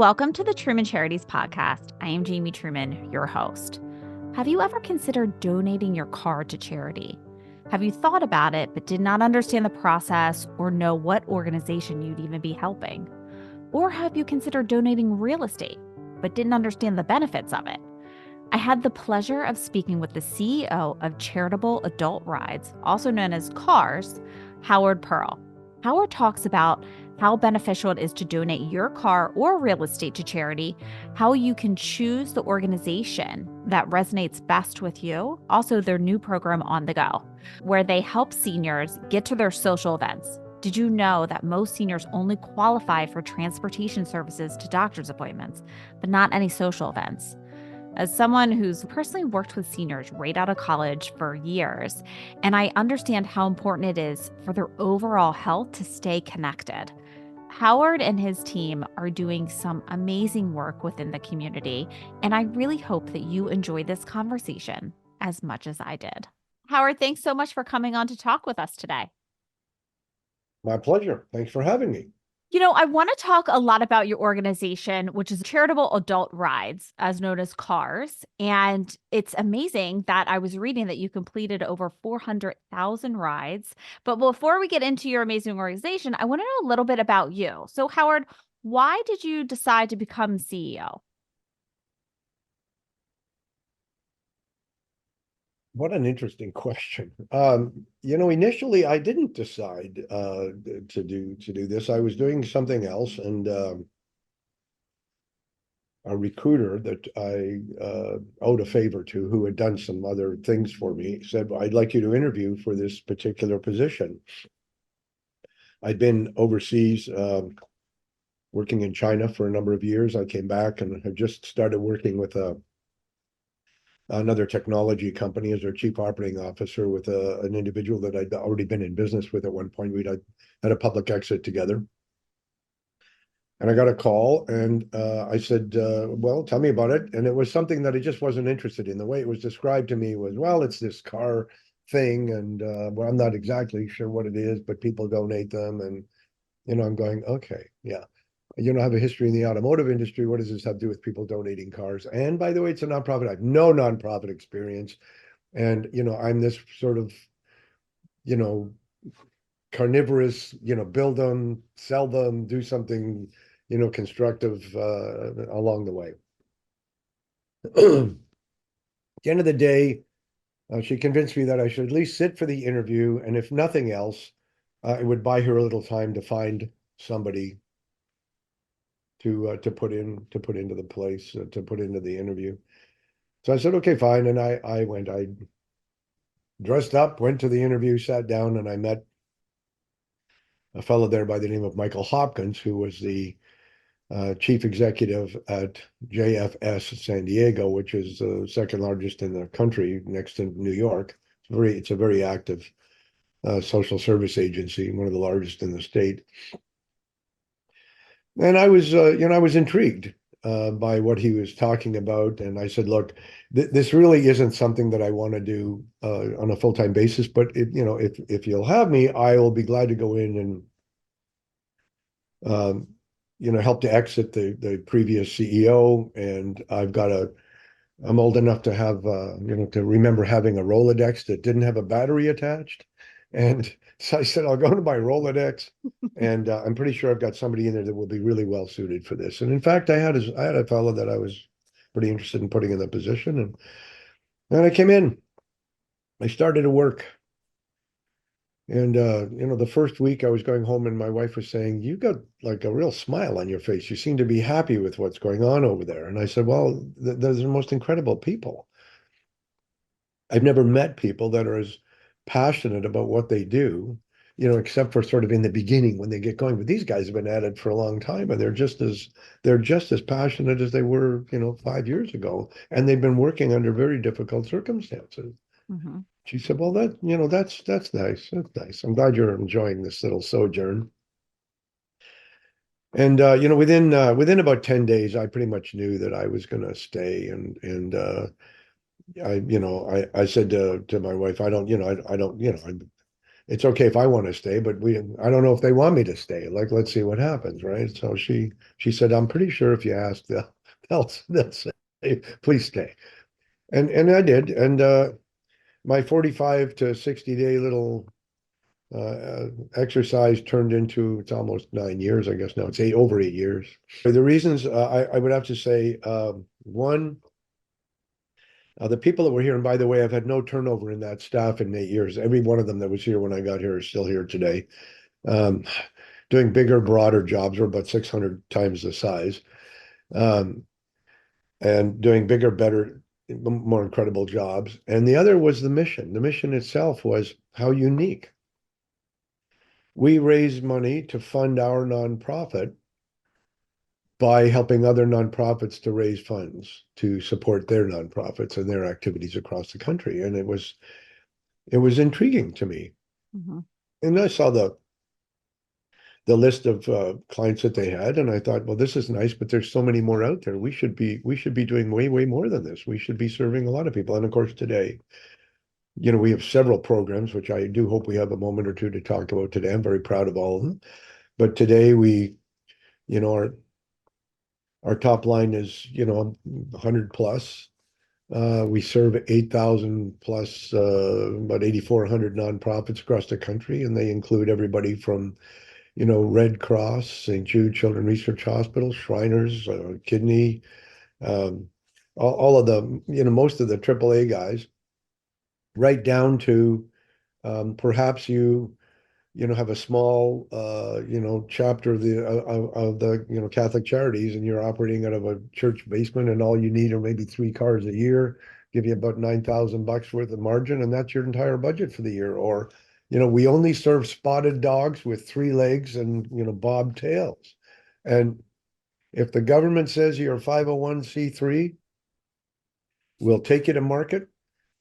Welcome to the Truman Charities podcast. I am Jamie Truman, your host. Have you ever considered donating your car to charity? Have you thought about it but did not understand the process or know what organization you'd even be helping? Or have you considered donating real estate but didn't understand the benefits of it? I had the pleasure of speaking with the CEO of Charitable Adult Rides, also known as CARS, Howard Pearl. Howard talks about how beneficial it is to donate your car or real estate to charity, how you can choose the organization that resonates best with you, also their new program On the Go, where they help seniors get to their social events. Did you know that most seniors only qualify for transportation services to doctor's appointments, but not any social events? As someone who's personally worked with seniors right out of college for years, and I understand how important it is for their overall health to stay connected. Howard and his team are doing some amazing work within the community, and I really hope that you enjoy this conversation as much as I did. Howard, thanks so much for coming on to talk with us today. My pleasure. Thanks for having me. I want to talk a lot about your organization, which is Charitable Adult Rides, as known as CARS. And it's amazing that I was reading that you completed over 400,000 rides. But before we get into your amazing organization, I want to know a little bit about you. So, Howard, why did you decide to become CEO? What an interesting question. Initially I didn't decide to do this. I was doing something else, and a recruiter that I owed a favor to, who had done some other things for me, said, "I'd like you to interview for this particular position." I'd been overseas working in China for a number of years. I came back and had just started working with another technology company as their chief operating officer, with an individual that I'd already been in business with at one point. We'd had a public exit together. And I got a call, and I said, well, tell me about it. And it was something that I just wasn't interested in. The way it was described to me was, well, it's this car thing, and well, I'm not exactly sure what it is, but people donate them. And, I'm going, okay, yeah. I have a history in the automotive industry. What does this have to do with people donating cars? And by the way, it's a nonprofit. I have no nonprofit experience. And, I'm this sort of, carnivorous, build them, sell them, do something, constructive along the way. At the end of the day, she convinced me that I should at least sit for the interview. And if nothing else, it would buy her a little time to find somebody to put into the place, to put into the interview. So I said, okay, fine. And I dressed up, went to the interview, sat down, and I met a fellow there by the name of Michael Hopkins, who was the chief executive at JFS San Diego, which is the second largest in the country, next to New York. It's a very active social service agency, one of the largest in the state. And I was intrigued by what he was talking about. And I said, look, this really isn't something that I want to do on a full-time basis, but if you'll have me, I will be glad to go in and help to exit the previous CEO. And I'm old enough to have to remember having a Rolodex that didn't have a battery attached. And so I said, I'll go to my Rolodex, and I'm pretty sure I've got somebody in there that will be really well suited for this. And in fact, I had a fellow that I was pretty interested in putting in the position. And I came in. I started to work. And the first week I was going home, and my wife was saying, "You got like a real smile on your face. You seem to be happy with what's going on over there." And I said, "Well, those are the most incredible people. I've never met people that are as passionate about what they do, except for sort of in the beginning when they get going. But these guys have been at it for a long time, and they're just as passionate as they were, 5 years ago, and they've been working under very difficult circumstances." Mm-hmm. She said, "Well, that's nice. That's nice. I'm glad you're enjoying this little sojourn." And within about 10 days, I pretty much knew that I was going to stay. And I said to my wife, I don't, it's okay if I want to stay, but I don't know if they want me to stay. Like, let's see what happens, right? So she said, I'm pretty sure if you ask, they'll say, please stay. And I did. And my 45 to 60 day little exercise turned into, it's almost 9 years, I guess now. It's over 8 years. The reasons I would have to say, one, the people that were here, and by the way, I've had no turnover in that staff in 8 years. Every one of them that was here when I got here is still here today. Um, doing bigger, broader jobs. We're about 600 times the size. Um, and doing bigger, better, more incredible jobs. And the other was the mission. The mission itself was how unique. We raise money to fund our nonprofit by helping other nonprofits to raise funds to support their nonprofits and their activities across the country. And it was intriguing to me. Mm-hmm. And I saw the list of clients that they had, and I thought, well, this is nice, but there's so many more out there. We should be doing way, way more than this. We should be serving a lot of people. And of course, today, we have several programs, which I do hope we have a moment or two to talk about today. I'm very proud of all of them. But today you know, our top line is, 100 plus. We serve 8,000 plus, about 8,400 nonprofits across the country, and they include everybody from, Red Cross, St. Jude Children's Research Hospital, Shriners, Kidney, um, all of the, most of the AAA guys, right down to perhaps have a small, chapter of the Catholic Charities, and you're operating out of a church basement, and all you need are maybe 3 cars a year, give you about $9,000 worth of margin, and that's your entire budget for the year. Or, we only serve spotted dogs with 3 legs and bobtails. And if the government says you're a 501(c)(3), we'll take you to market.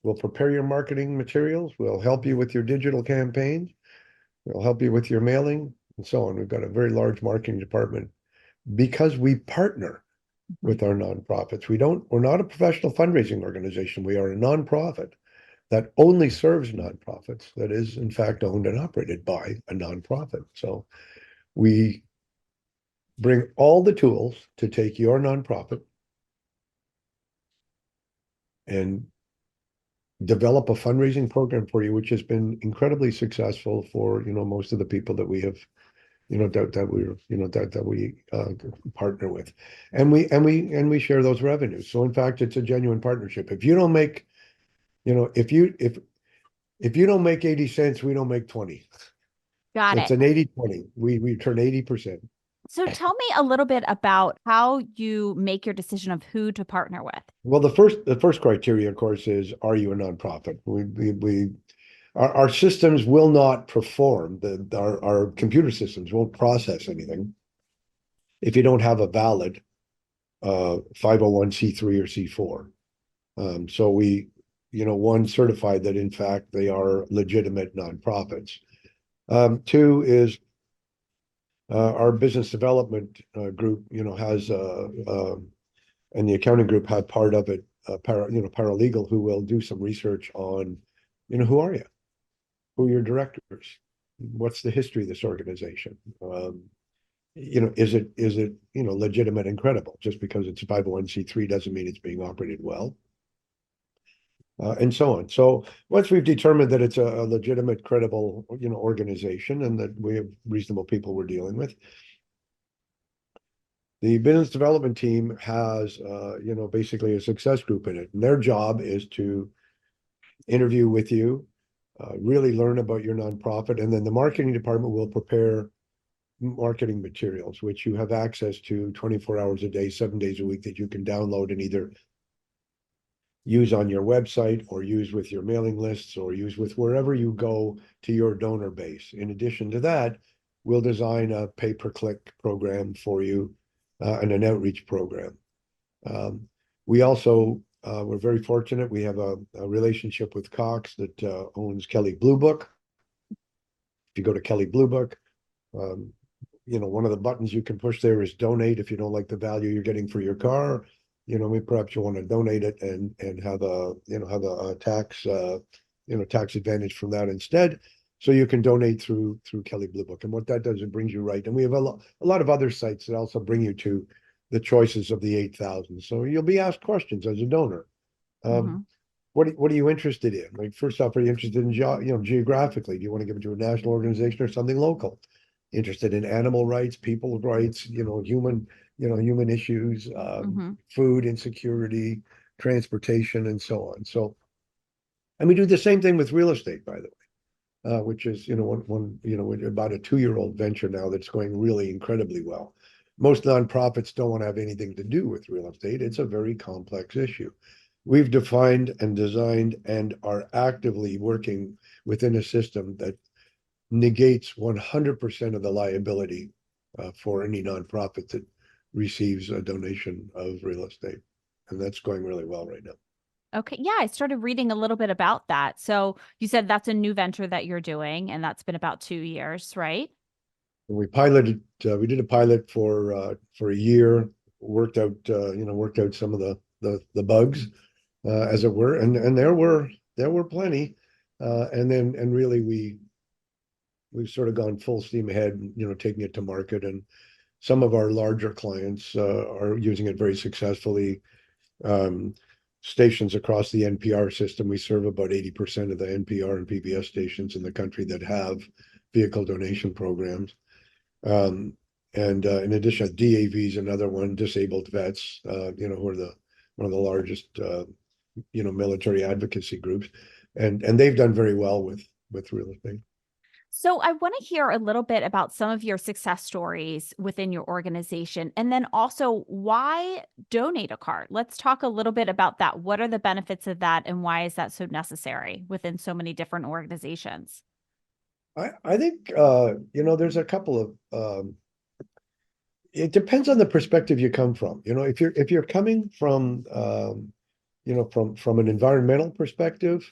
We'll prepare your marketing materials. We'll help you with your digital campaigns. We'll help you with your mailing and so on. We've got a very large marketing department because we partner with our nonprofits. We're not a professional fundraising organization. We are a nonprofit that only serves nonprofits, that is, in fact, owned and operated by a nonprofit. So we bring all the tools to take your nonprofit and develop a fundraising program for you, which has been incredibly successful for, most of the people that we have, that we partner with, and we share those revenues. So in fact, it's a genuine partnership. If you don't make, if you don't make 80 cents, we don't make 20. Got It's it. an 80-20. We turn 80%. So tell me a little bit about how you make your decision of who to partner with. Well, the first criteria, of course, is, are you a nonprofit? Our systems will not perform. Our computer systems won't process anything if you don't have a valid 501(c)(3) or C4. So one, certified that in fact they are legitimate nonprofits. Two is our business development group, has and the accounting group had part of it, paralegal, who will do some research on, who are you? Who are your directors? What's the history of this organization? Is it legitimate and credible? Just because it's 501(c)(3) doesn't mean it's being operated well. And so on. So once we've determined that it's a legitimate, credible, organization, and that we have reasonable people we're dealing with, the business development team has, basically a success group in it. And their job is to interview with you, really learn about your nonprofit, and then the marketing department will prepare marketing materials, which you have access to 24 hours a day, 7 days a week, that you can download and either use on your website or use with your mailing lists or use with wherever you go to your donor base. In addition to that, we'll design a pay-per-click program for you, and an outreach program. We also, we're very fortunate. We have a relationship with Cox that owns Kelly Blue Book. If you go to Kelly Blue Book, one of the buttons you can push there is donate if you don't like the value you're getting for your car. Perhaps you want to donate it and have a tax, tax advantage from that instead. So you can donate through Kelly Blue Book. And what that does, it brings you right. And we have a lot of other sites that also bring you to the choices of the 8,000. So you'll be asked questions as a donor. Mm-hmm. What are you interested in? Like, first off, are you interested in geographically? Do you want to give it to a national organization or something local? Interested in animal rights, people's rights, human issues, Mm-hmm. food insecurity, transportation, and so on. So, and we do the same thing with real estate, by the way, which is about a 2-year-old venture now that's going really incredibly well. Most nonprofits don't want to have anything to do with real estate. It's a very complex issue. We've defined and designed and are actively working within a system that negates 100% of the liability for any nonprofit that receives a donation of real estate. And that's going really well right now. Okay. Yeah, I started reading a little bit about that. So you said that's a new venture that you're doing, and that's been about 2 years, right? And we did a pilot for a year, worked out some of the bugs, as it were, and there were plenty, and really we've sort of gone full steam ahead, taking it to market, and some of our larger clients are using it very successfully. Um, Stations across the NPR system, we serve about 80% of the NPR and PBS stations in the country that have vehicle donation programs. Um, and in addition, DAV is another one, disabled vets, who are one of the largest, military advocacy groups, and they've done very well with real estate. So I want to hear a little bit about some of your success stories within your organization, and then also why donate a car. Let's talk a little bit about that. What are the benefits of that, and why is that so necessary within so many different organizations? I think there's a couple of it depends on the perspective you come from. If you're coming from from an environmental perspective,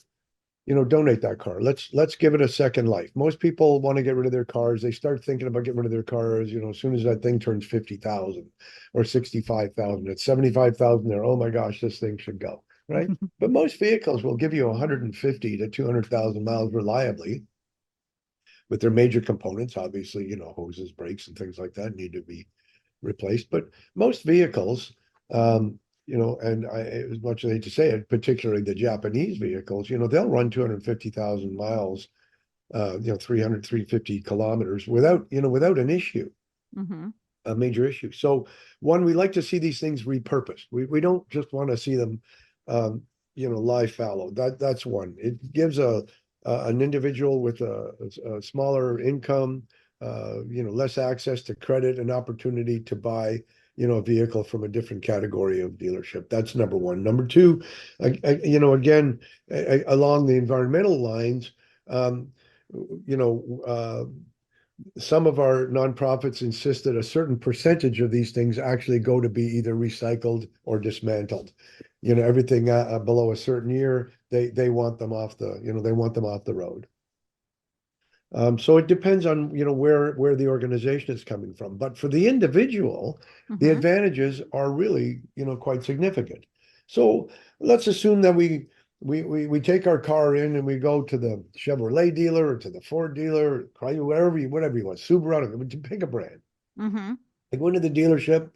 donate that car. Let's give it a second life. Most people want to get rid of their cars. They start thinking about getting rid of their cars, as soon as that thing turns 50,000 or 65,000. At 75,000, they're, oh my gosh, this thing should go, right? But most vehicles will give you 150 to 200,000 miles reliably with their major components. Obviously, hoses, brakes, and things like that need to be replaced. But most vehicles, and as much as I hate to say it, particularly the Japanese vehicles, they'll run 250,000 miles, 300, 350 kilometers without an issue, Mm-hmm. a major issue. So one, we like to see these things repurposed. We don't just want to see them, lie fallow. That's one. It gives an individual with a smaller income, less access to credit, an opportunity to buy, a vehicle from a different category of dealership. That's number one. Number two, again, along the environmental lines, um, you know, uh, some of our nonprofits insist that a certain percentage of these things actually go to be either recycled or dismantled. Everything below a certain year, they want them off the road. So it depends on where the organization is coming from. But for the individual, the Mm-hmm. advantages are really quite significant. So let's assume that we take our car in and we go to the Chevrolet dealer or to the Ford dealer, Chrysler, whatever you want, Subaru, pick a brand. Mm-hmm. I go into the dealership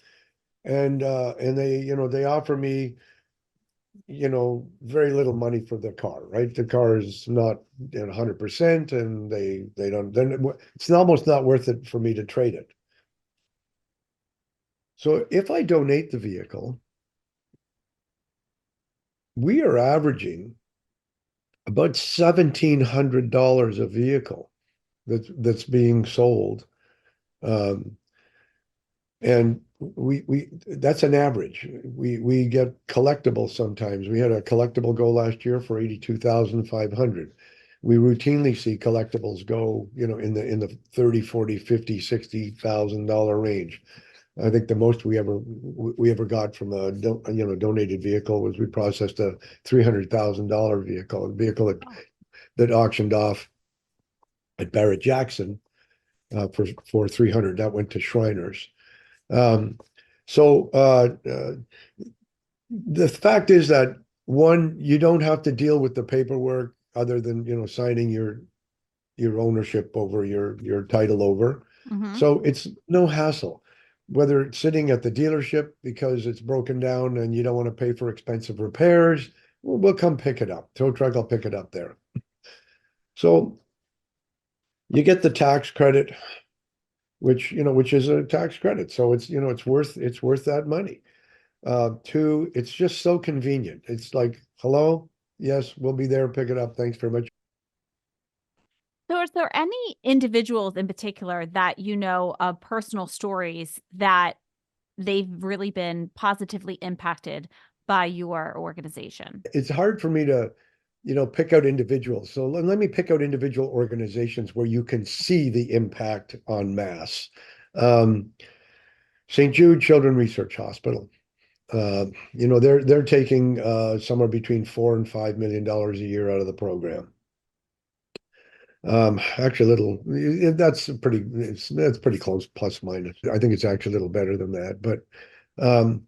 and they offer me very little money for the car, right? The car is not 100%, and they don't. Then it's almost not worth it for me to trade it. So if I donate the vehicle, we are averaging about $1,700 a vehicle that's being sold, um, and we that's an average. We get collectibles sometimes. We had a collectible go last year for 82,500. We routinely see collectibles go, in the 30, 40, 50, $60,000 range. I think the most we ever got from a donated vehicle was we processed a $300,000 vehicle, a vehicle that auctioned off at Barrett Jackson for 300. That went to Shriners. Um, so the fact is that, one, you don't have to deal with the paperwork other than signing your ownership over your title over. Hmm. So it's no hassle. Whether it's sitting at the dealership because it's broken down and you don't want to pay for expensive repairs, we'll come pick it up. Tow truck will pick it up there. So you get the tax credit, which is a tax credit. So it's worth that money. Two, it's just so convenient. It's like, hello, yes, we'll be there, pick it up. Thanks very much. So, is there any individuals in particular that you know of personal stories that they've really been positively impacted by your organization? It's hard for me to, pick out individuals. So let me pick out individual organizations where you can see the impact on mass. Um, St. Jude Children Research Hospital. They're taking somewhere between $4 and $5 million a year out of the program. Actually, that's pretty close, plus minus. I think it's actually a little better than that. But um,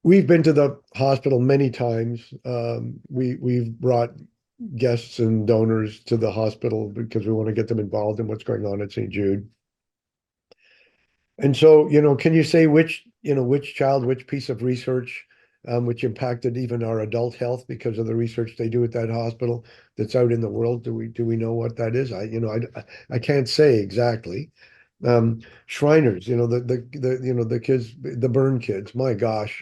we've been to the hospital many times. We've brought guests and donors to the hospital because we want to get them involved in what's going on at St. Jude. And so, can you say which child, which piece of research, which impacted even our adult health because of the research they do at that hospital that's out in the world? Do we know what that is? I can't say exactly. Shriners, the kids, the burn kids, my gosh.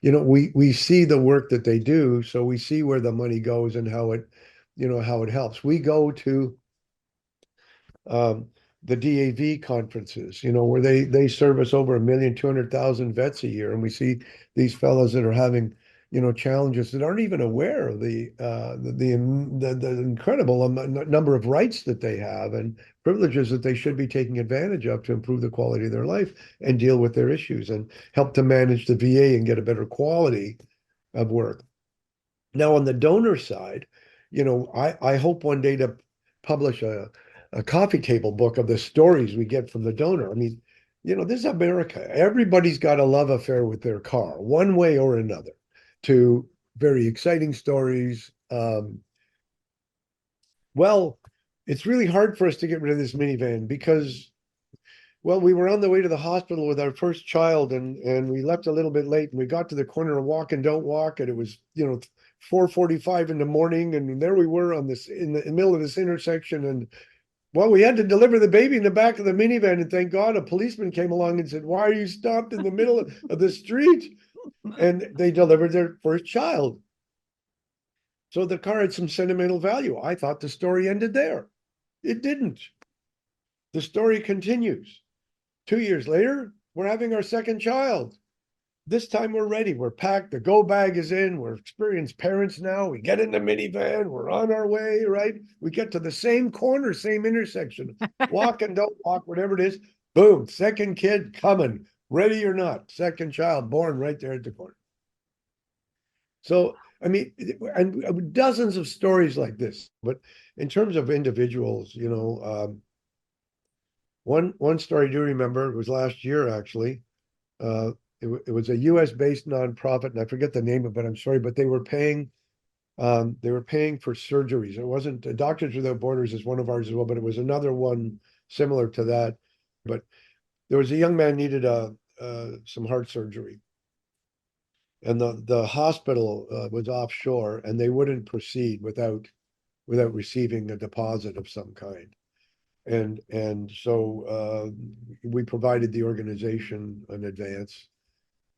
We see the work that they do, so we see where the money goes and how it helps. We go to um, the DAV conferences, where they service over 1,200,000 vets a year, and we see these fellows that are having, challenges that aren't even aware of the incredible number of rights that they have and privileges that they should be taking advantage of to improve the quality of their life and deal with their issues and help to manage the VA and get a better quality of work. Now, on the donor side, I hope one day to publish a coffee table book of the stories we get from the donor. I mean, this is America. Everybody's got a love affair with their car, one way or another, to very exciting stories. Well, it's really hard for us to get rid of this minivan because, well, we were on the way to the hospital with our first child, and we left a little bit late, and we got to the corner of walk and don't walk, and it was 4:45 in the morning, and there we were on this in the middle of this intersection, and well, we had to deliver the baby in the back of the minivan, and thank God a policeman came along and said, "Why are you stopped in the middle of the street?" And they delivered their first child. So the car had some sentimental value. I thought the story ended there. It didn't. The story continues. 2 years later, we're having our second child. This time we're ready. We're packed. The go bag is in. We're experienced parents now. We get in the minivan. We're on our way, right? We get to the same corner, same intersection. Walk and don't walk, whatever it is. Boom, second kid coming, ready or not. Second child born right there at the corner. So, I mean, and dozens of stories like this. But in terms of individuals, one story I do remember, it was last year actually. Uh, it was a US based nonprofit, and I forget the name of it. I'm sorry, but they were paying for surgeries. It wasn't Doctors Without Borders is one of ours as well, but it was another one similar to that. But there was a young man needed some heart surgery, and the hospital was offshore, and they wouldn't proceed without receiving a deposit of some kind. And so we provided the organization an advance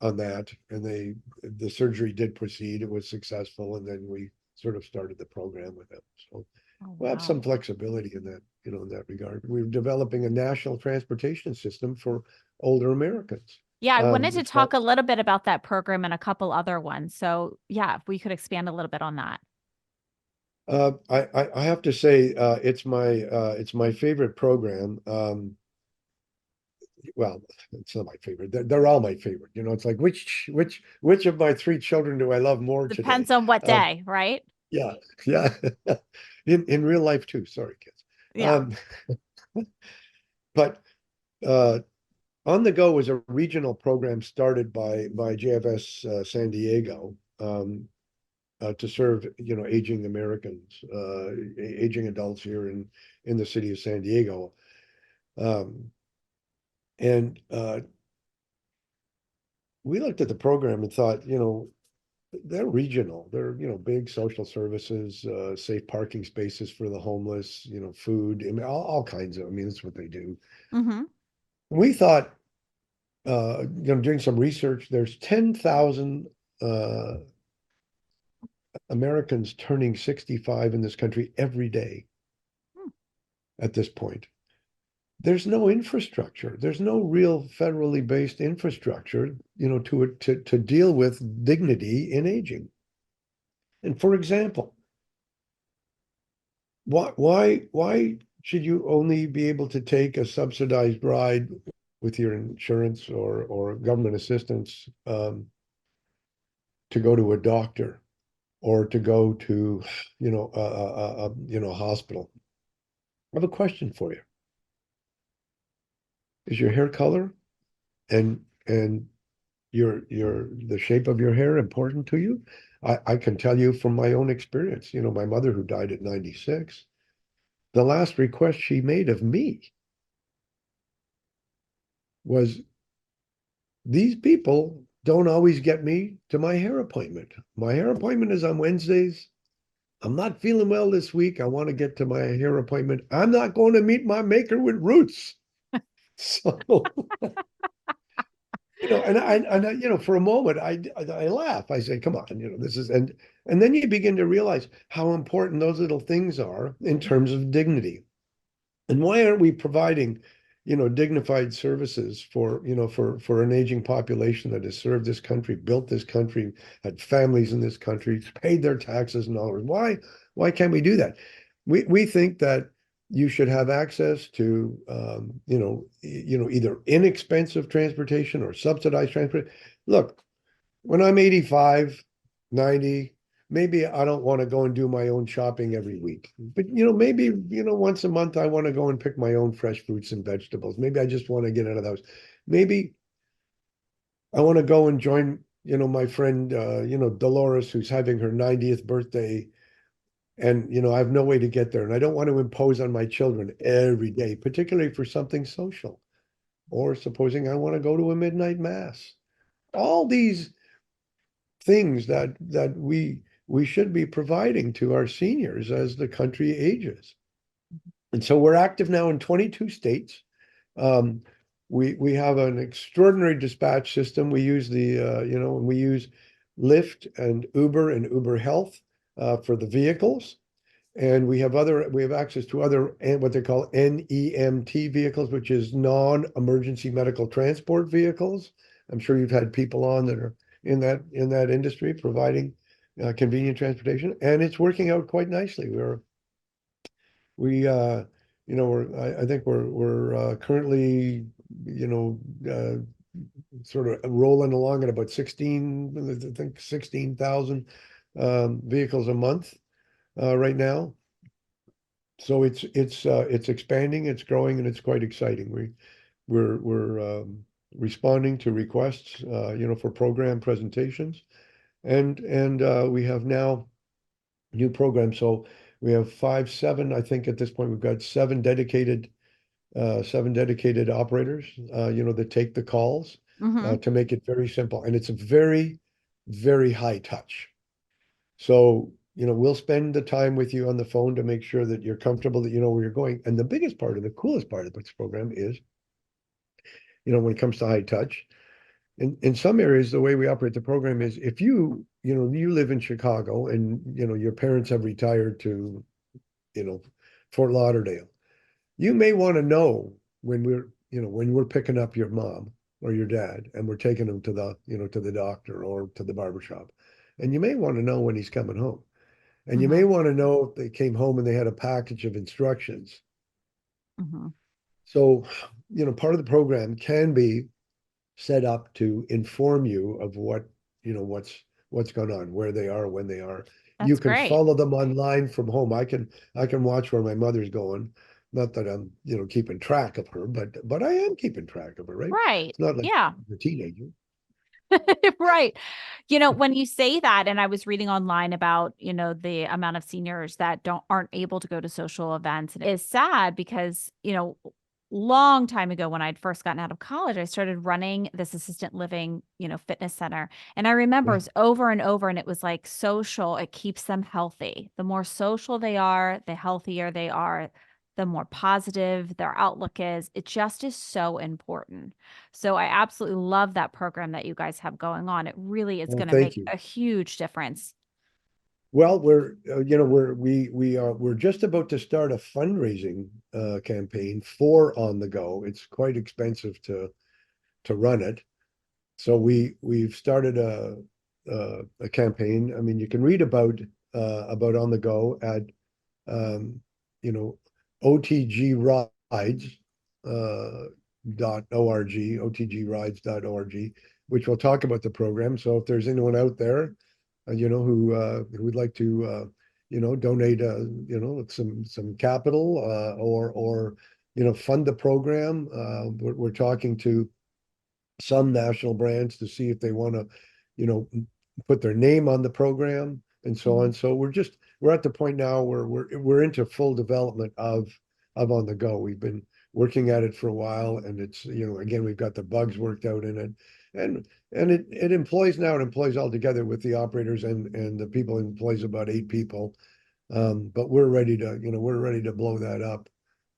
on that, and the surgery did proceed. It was successful, and then we sort of started the program with them. So Oh, we'll have some wow. flexibility in that, in that regard. We're developing a national transportation system for older Americans. Yeah, I wanted to It's called talk a little bit about that program and a couple other ones. So, yeah, if we could expand a little bit on that. I have to say it's my favorite program. Well, it's not my favorite. They're all my favorite. It's like which of my three children do I love more today? Depends on what Um, day, right? yeah, yeah. In real life too. Sorry, kids. Yeah. Um, but uh, On the Go was a regional program started by JFS San Diego. to serve, aging Americans, aging adults here in the city of San Diego. Um, and we looked at the program and thought, they're regional. They're, big social services, safe parking spaces for the homeless, food, I mean, all kinds of, I mean, that's what they do. Mm-hmm. We thought, doing some research, there's 10,000 Americans turning 65 in this country every day at this point. There's no infrastructure. There's no real federally based infrastructure, to deal with dignity in aging. And for example, why should you only be able to take a subsidized ride with your insurance or government assistance, to go to a doctor or to go to, a hospital? I have a question for you. Is your hair color and the shape of your hair important to you? I can tell you from my own experience, my mother, who died at 96, the last request she made of me was, these people don't always get me to my hair appointment. My hair appointment is on Wednesdays. I'm not feeling well this week. I want to get to my hair appointment. I'm not going to meet my maker with roots. So, for a moment, I laugh. I say, come on, this is, and then you begin to realize how important those little things are in terms of dignity. And why aren't we providing, dignified services for an aging population that has served this country, built this country, had families in this country, paid their taxes and all? Why can't we do that? We think that you should have access to, either inexpensive transportation or subsidized transport. Look, when I'm 85, 90, maybe I don't want to go and do my own shopping every week. But, maybe, once a month I want to go and pick my own fresh fruits and vegetables. Maybe I just want to get out of the house. Maybe I want to go and join, my friend, Dolores, who's having her 90th birthday. And, I have no way to get there. And I don't want to impose on my children every day, particularly for something social. Or supposing I want to go to a midnight mass. All these things that we should be providing to our seniors as the country ages. And so we're active now in 22 states. Um, we have an extraordinary dispatch system. We use we use Lyft and Uber Health for the vehicles. And we have access to other, and what they call NEMT vehicles, which is non-emergency medical transport vehicles. I'm sure you've had people on that are in that industry providing convenient transportation, and it's working out quite nicely. I think we're currently, sort of rolling along at about 16,000 vehicles a month right now. So it's expanding, it's growing, and it's quite exciting. We're responding to requests, for program presentations, and we have now new programs. So we have seven. I think at this point we've got seven dedicated operators, that take the calls, Mm-hmm. to make it very simple, and it's a very, very high touch. So, we'll spend the time with you on the phone to make sure that you're comfortable, that you know where you're going. And the biggest part of the coolest part of this program is, when it comes to high touch, in some areas, the way we operate the program is, if you live in Chicago and, your parents have retired to, you know, Fort Lauderdale, you may want to know when we're picking up your mom or your dad and we're taking them to the doctor or to the barber shop. And you may want to know when he's coming home. And you may Mm-hmm. want to know if they came home and they had a package of instructions. Mm-hmm. So, part of the program can be set up to inform you of what's going on, where they are, when they are. You That's can great. follow them online from home. I can watch where my mother's going. Not that I'm, keeping track of her, but I am keeping track of her, right? Right. It's not like Yeah. she's a teenager. Right. When you say that, and I was reading online about, the amount of seniors that aren't able to go to social events, and it's sad because, long time ago when I'd first gotten out of college, I started running this assistant living, fitness center. And I remember it Yeah. was over and over, and it was like social, it keeps them healthy. The more social they are, the healthier they are, the more positive their outlook is. It just is so important. So I absolutely love that program that you guys have going on. It really is Well, going to thank make you. a huge difference. Well, we're just about to start a fundraising campaign for On the Go. It's quite expensive to run it. So we've started a campaign. I mean, you can read about On the Go at you know OTG Rides .org, otgrides.org, which will talk about the program. So if there's anyone out there, who would like to donate some capital or fund the program, we're talking to some national brands to see if they want to, you know, put their name on the program and so Mhm. on. So we're at the point now where we're into full development of On the Go. We've been working at it for a while, and it's again we've got the bugs worked out in it, and it employs now it employs all together with the operators and the people. It employs about 8 people, but we're ready to blow that up.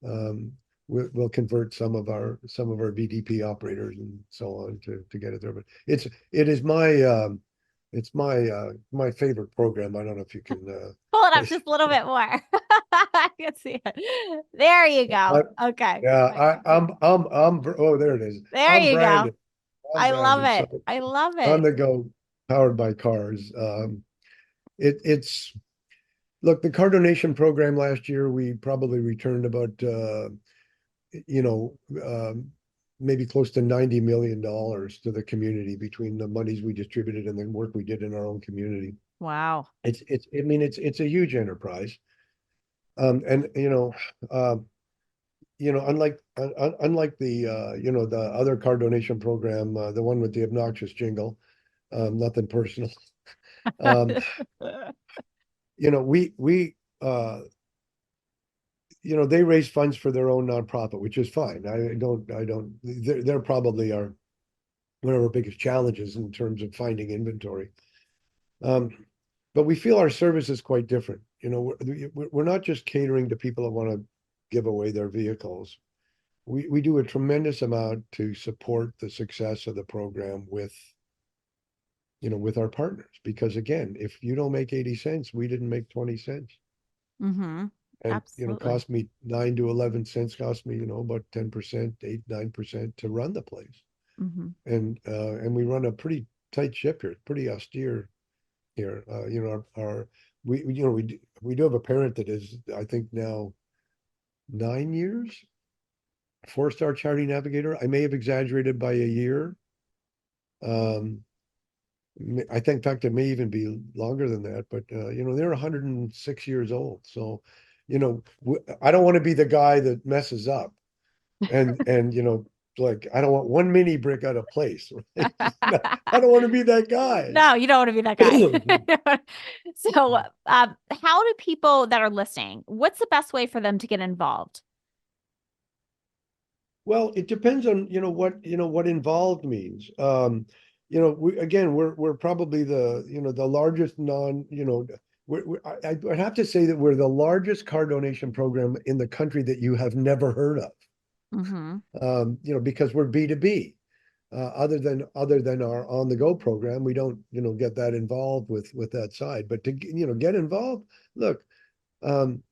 Um, we'll convert some of our BDP operators and so on to get it there. But it is my favorite program. I don't know if you can Pull it up just a little bit more. I can see it. There you I, go. Okay. yeah, I got you. oh, there it is. There I'm you go. branded. I'm I love branded. So it. I love On it. the Go, powered by cars. It's look, the car donation program last year, we probably returned about you know, um, maybe close to $90 million to the community between the monies we distributed and the work we did in our own community. Wow. I mean, it's a huge enterprise. And unlike the other car donation program, the one with the obnoxious jingle, nothing personal. Um, we they raise funds for their own nonprofit, which is fine. They're probably one of our biggest challenges in terms of finding inventory. Um, but we feel our service is quite different. We're not just catering to people that want to give away their vehicles. We do a tremendous amount to support the success of the program with our partners. Because again, if you don't make 80 cents, we didn't make 20 cents. Mm-hmm. And Absolutely. cost me 9 to 11 cents, cost me about 10%, 8, 9% to run the place. Mm-hmm. And we run a pretty tight ship here, pretty austere here. Our we do have a parent that is, I think, now 9 years, 4-star charity navigator. I may have exaggerated by a year. Um, I think, in fact, it may even be longer than that. But they're 106 years old, so I don't want to be the guy that messes up, and like I don't want one mini brick out of place. Right? I don't want to be that guy. No, you don't want to be that guy. So, how do people that are listening, what's the best way for them to get involved? Well, it depends on what involved means. We're probably the largest non I'd have to say that we're the largest car donation program in the country that you have never heard of. Mm-hmm. Because we're B2B. Other than our On the Go program, we don't get that involved with that side. But to get involved, look. Um,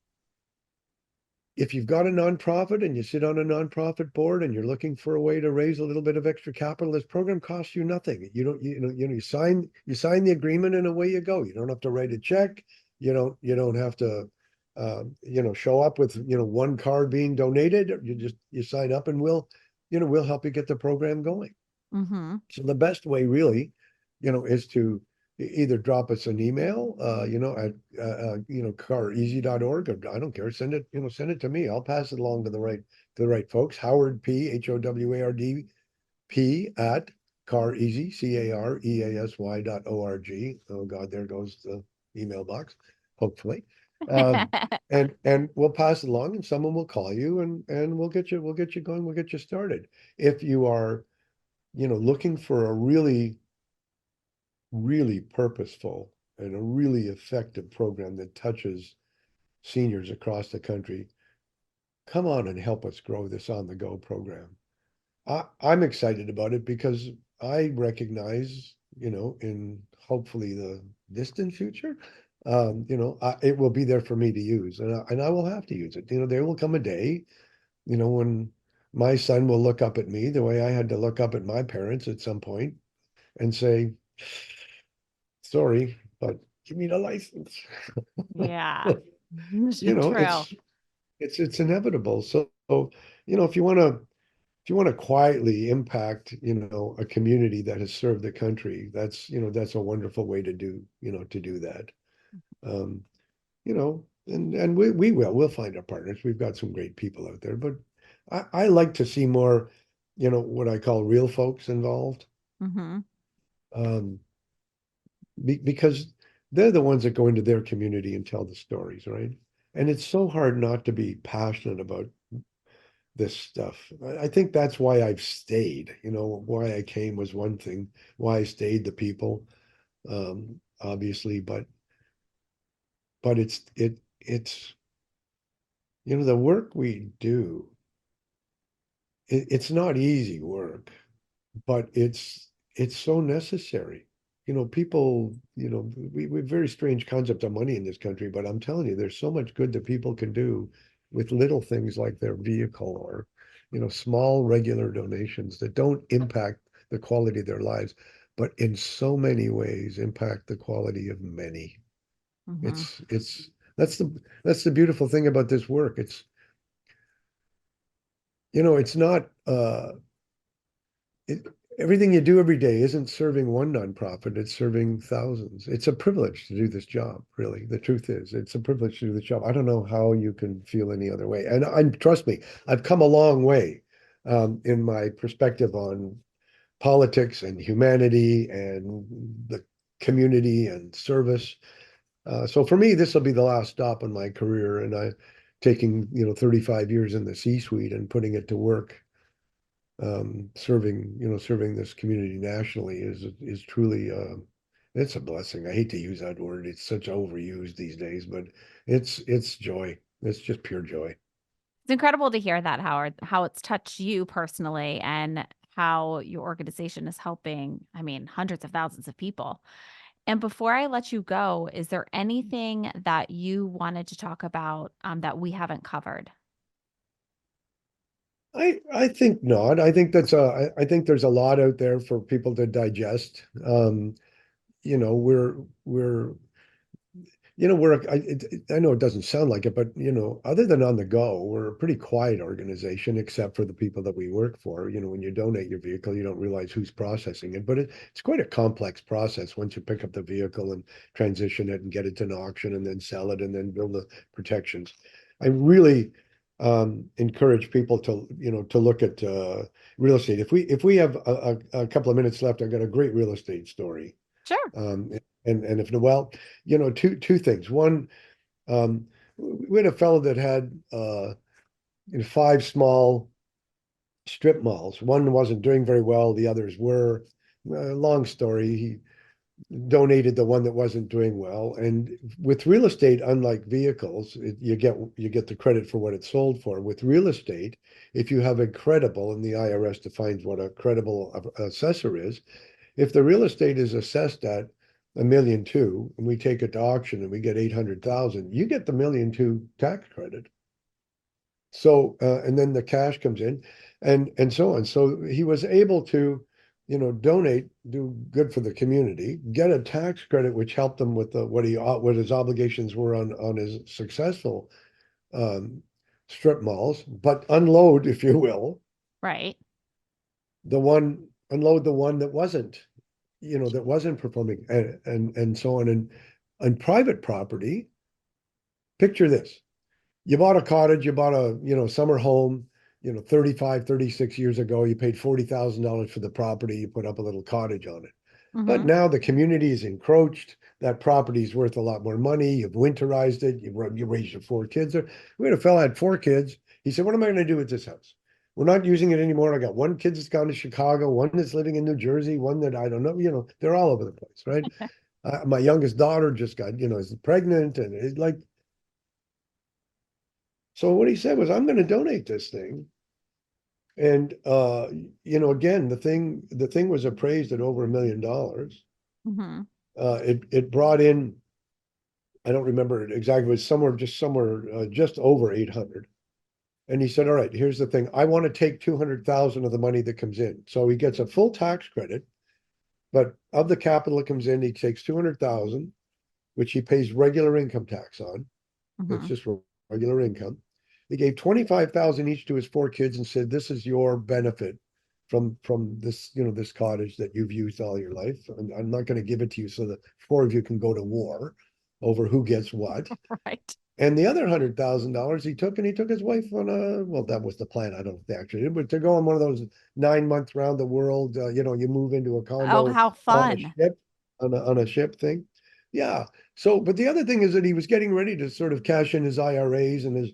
if you've got a nonprofit and you sit on a nonprofit board and you're looking for a way to raise a little bit of extra capital, this program costs you nothing. You sign the agreement and away you go. You don't have to write a check. You don't have to show up with one card being donated. You sign up and we'll help you get the program going. Mm-hmm. So the best way really, is to either drop us an email, at careasy.org, or I don't care, send it to me. I'll pass it along to the right folks. Howard P, Howard P, at Car Easy, CAREASY.org. Oh God, there goes the email box, hopefully. Um, and we'll pass it along and someone will call you and we'll get you going, we'll get you started. If you are, looking for a really, really purposeful and a really effective program that touches seniors across the country, come on and help us grow this on the go program. I'm excited about it because I recognize, in hopefully the distant future, it will be there for me to use, and I will have to use it. There will come a day, when my son will look up at me the way I had to look up at my parents at some point and say, "Sorry, but give me the license." Yeah. You know, True. it's inevitable. So, if you want to quietly impact, a community that has served the country, that's a wonderful way to do that. Um, and we'll find our partners. We've got some great people out there, but I like to see more, what I call real folks involved. Hmm. Um, because they're the ones that go into their community and tell the stories, right? And it's so hard not to be passionate about this stuff. I think that's why I've stayed. Why I came was one thing. Why I stayed, the people, obviously, but it's the work we do. It's not easy work, but it's so necessary. People, we have very strange concept of money in this country, but I'm telling you, there's so much good that people can do with little things like their vehicle or, small regular donations that don't impact the quality of their lives, but in so many ways impact the quality of many. Hmm. It's that's the beautiful thing about this work. It's not it, everything you do every day isn't serving one nonprofit, it's serving thousands. It's a privilege to do this job, really. The truth is, it's a privilege to do this job. I don't know how you can feel any other way. And trust me, I've come a long way in my perspective on politics and humanity and the community and service. So for me, this will be the last stop in my career, and I taking 35 years in the C-suite and putting it to work, serving this community nationally is truly it's a blessing. I hate to use that word. It's such overused these days, but it's joy. It's just pure joy. It's incredible to hear that, Howard, how it's touched you personally and how your organization is helping, I mean, hundreds of thousands of people. And before I let you go, is there anything that you wanted to talk about that we haven't covered? I think not. I think there's a lot out there for people to digest. We're I know it doesn't sound like it, but other than on the go, we're a pretty quiet organization, except for the people that we work for. When you donate your vehicle, you don't realize who's processing it, but it's quite a complex process once you pick up the vehicle and transition it and get it to an auction and then sell it and then build the protections. I really encourage people to look at real estate. If we have a couple of minutes left, I've got a great real estate story. Sure. Um, and if well, two things. One, we had a fellow that had five small strip malls. One wasn't doing very well, the others were. Long story. He donated the one that wasn't doing well. And with real estate, unlike vehicles, you get the credit for what it's sold for. With real estate, if you have a credible, and the IRS defines what a credible assessor is, if the real estate is assessed at 1,200,000 and we take it to auction and we get 800,000, you get the 1,200,000 tax credit. So and then the cash comes in and so on. So he was able to, donate, do good for the community, get a tax credit, which helped him with what his obligations were on his successful um, strip malls, but unload, if you will, Right. unload the one that wasn't performing and so on. And private property, picture this. You bought a cottage, you bought a, summer home, 35, 36 years ago, you paid $40,000 for the property, you put up a little cottage on it. But Mm-hmm. now the community is encroached. That property is worth a lot more money. You've winterized it. You raised your 4 kids there. We had a fella had 4 kids. He said, "What am I going to do with this house? We're not using it anymore. I got one kid that's gone to Chicago, one that's living in New Jersey, one that I don't know. They're all over the place, right? My youngest daughter just got, is pregnant, and it's like." So what he said was, "I'm going to donate this thing." And again, the thing was appraised at over $1 million. Mm-hmm. It brought in, I don't remember it exactly, it was somewhere just over 800. And he said, "All right, here's the thing. I want to take 200,000 of the money that comes in." So he gets a full tax credit, but of the capital that comes in, he takes 200,000, which he pays regular income tax on. It's Mm-hmm. just regular income. He gave 25,000 each to his 4 kids and said, "This is your benefit from this cottage that you've used all your life. I'm not going to give it to you so that 4 of you can go to war over who gets what." Right. And the other $100,000 he took, and he took his wife on well, that was the plan. I don't know if they actually did, but to go on one of those 9 months round the world, you move into a Oh, condo how on a fun. ship, on a ship thing. Yeah. So, but the other thing is that he was getting ready to sort of cash in his IRAs and his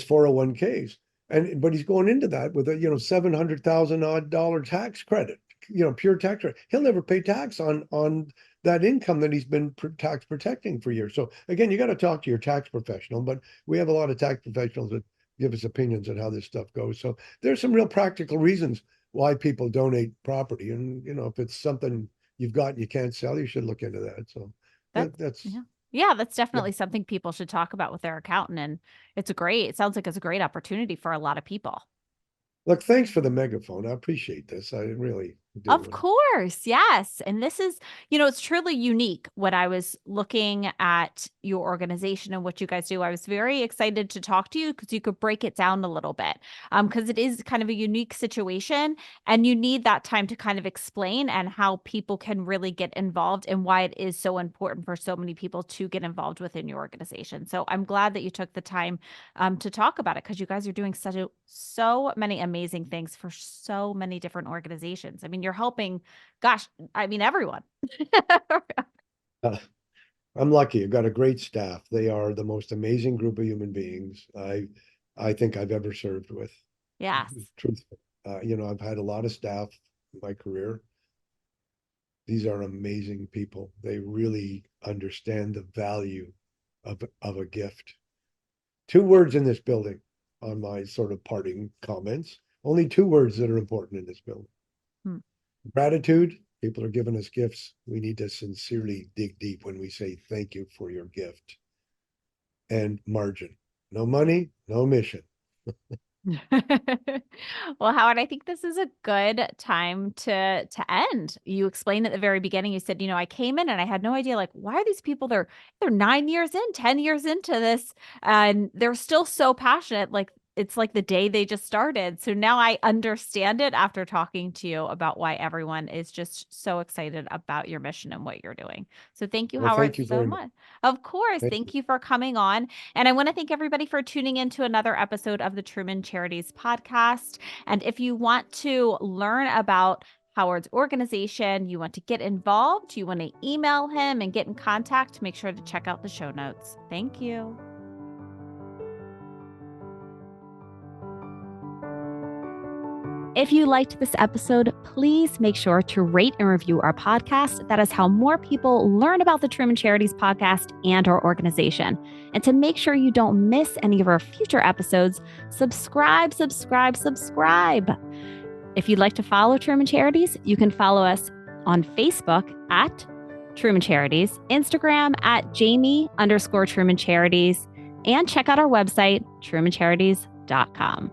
401ks. But he's going into that with a, $700,000 odd dollar tax credit, pure tax credit. He'll never pay tax on that income that he's been tax protecting for years. So again, you got to talk to your tax professional, but we have a lot of tax professionals that give us opinions on how this stuff goes. So there's some real practical reasons why people donate property. And, if it's something you've got and you can't sell, you should look into that. So That's that's, yeah. Yeah, that's yeah. definitely something people should talk about with their accountant. And it sounds like it's a great opportunity for a lot of people. Look, thanks for the megaphone. I appreciate this. I really Of do. course, yes. And this is, it's truly unique when I was looking at your organization and what you guys do. I was very excited to talk to you because you could break it down a little bit. Because it is kind of a unique situation and you need that time to kind of explain and how people can really get involved and why it is so important for so many people to get involved within your organization. So I'm glad that you took the time to talk about it because you guys are doing so many amazing things for so many different organizations. I mean, you're helping, gosh, I mean, everyone. Uh, I'm lucky. I've got a great staff. They are the most amazing group of human beings I think I've ever served with. Yes. Truthfully, I've had a lot of staff in my career. These are amazing people. They really understand the value of a gift. 2 words in this building on my sort of parting comments. Only 2 words that are important in this building. Hmm. Gratitude. People are giving us gifts. We need to sincerely dig deep when we say thank you for your gift. And margin. No money, no mission. Well, Howard, I think this is a good time to end. You explained at the very beginning, you said, I came in and I had no idea, like, why are these people they're 9 years in, 10 years into this, and they're still so passionate. Like it's like the day they just started. So now I understand it after talking to you about why everyone is just so excited about your mission and what you're doing. So thank you, Well, Howard, thank you so very much. much. Of course. Thank you. Thank you for coming on. And I want to thank everybody for tuning in to another episode of the Truman Charities podcast. And if you want to learn about Howard's organization, you want to get involved, you want to email him and get in contact, make sure to check out the show notes. Thank you. If you liked this episode, please make sure to rate and review our podcast. That is how more people learn about the Truman Charities podcast and our organization. And to make sure you don't miss any of our future episodes, subscribe. If you'd like to follow Truman Charities, you can follow us on Facebook at Truman Charities, Instagram at Jamie_Truman Charities, and check out our website, trumancharities.com.